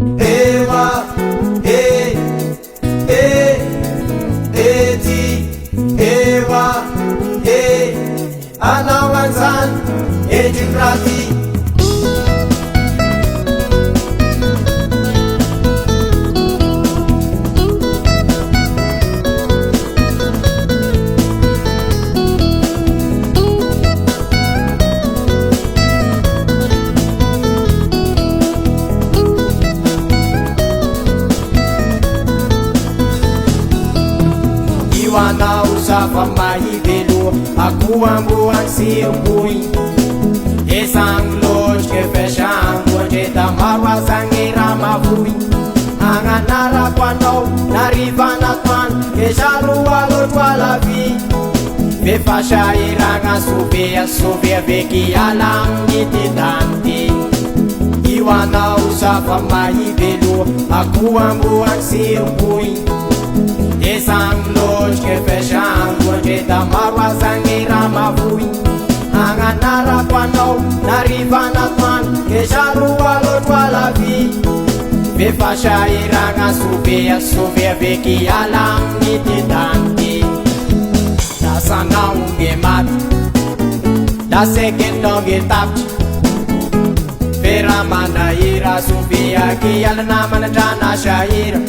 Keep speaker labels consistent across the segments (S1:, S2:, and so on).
S1: Ewa, eti, ewa, anawanzan, ejikrati.
S2: Anao sava maivelo akuambuan sirpui esang loj ke fechang wajeta marwazangira mavui anganara kwano narivana kwan ke jalu alo twala vi ve fasha iranga suvia veki alang nititanti iwanao sava maivelo akuambuan sirpui esang loj ke fechang wajeta marwazangira mavui anganara kwano narivana kwan ke jalu alo twala vi ve fasha iranga suvia veki alang nititanti da sana unge mat da sekendo ge tapchi vera mana ira suvia ki alna mana jana shaira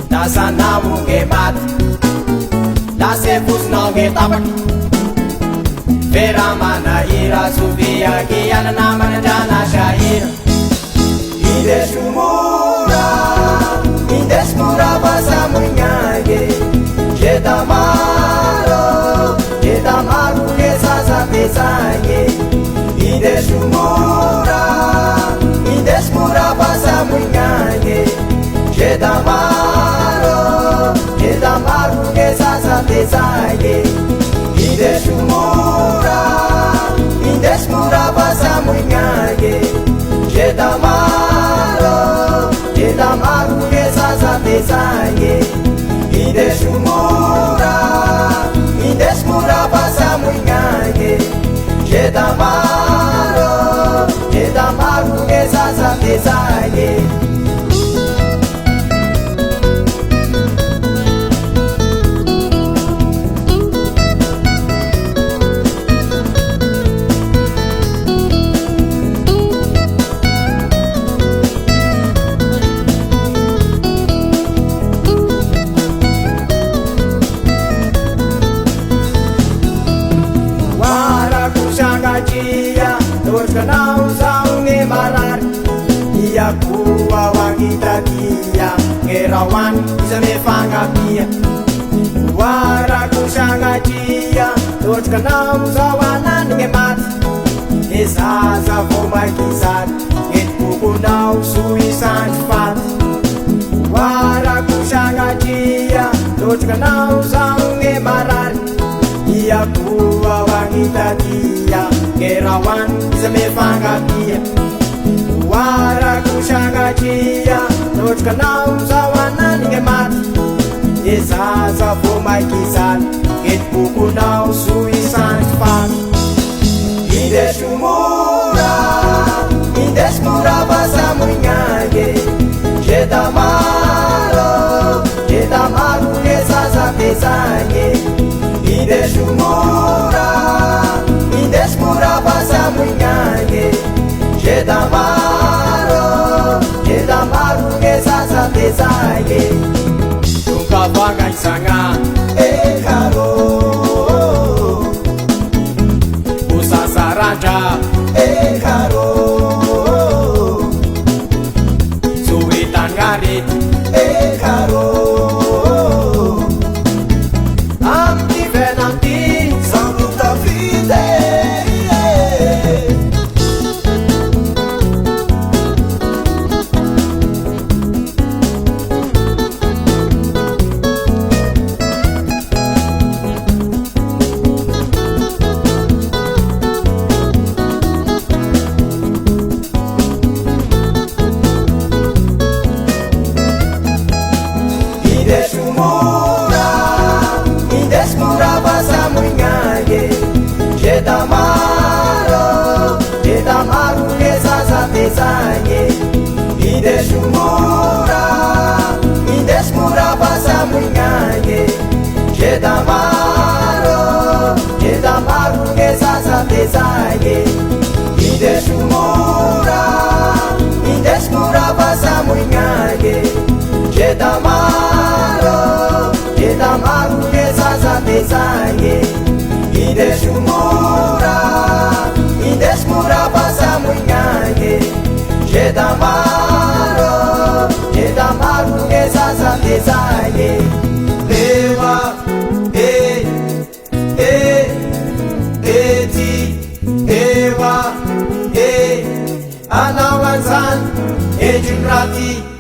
S2: da sana unge mat da se fus no ge tapak vera mana ira suvia ki alna mana jana shaira
S1: Indes mura basa munyage Jedamaro ke sasa pesanye Indes mura basa munyage Jedamaro ke sasa pesanye Indes mura basa munyage Jedamaro ke sasa pesanye Indes mura basa munyage Jedamaro ke sasa pesanye
S2: Kanau saunge marar ia kuwa wangita kia ngerawan isame fangapia wara kushanga kia tot kanau sawanan ngemat esaza voma kisat et kukunau suisan fat wara kushanga kia tot kanau saunge marar ia kuwa wangita kia ngerawan isame fangapia wara kushanga kia tot kanau sawanan ngemat esaza voma kisat et kukunau suisan fat
S1: Indes mura basa munyage Jedamaro ke sasa pesanye Indes mura basa munyage Jedamaro ke sasa pesanye
S2: Tunga vaga isanga
S1: Ekaro
S2: Usasaranja
S1: Ekaro
S2: Suwitan garit
S1: Ekaro Amti venanti Saluta fide Indes mura basa munyage Jedamaro ke sasa pesanye indesomora indesomora fasamoignage gedamaro gne sasatezage indesomora indesomora fasamoignage gedamaro gne sasatezage indesomora indesomora fasamoignage gedamaro gne sasatezage lewa eti ewa anawanzan ejunrati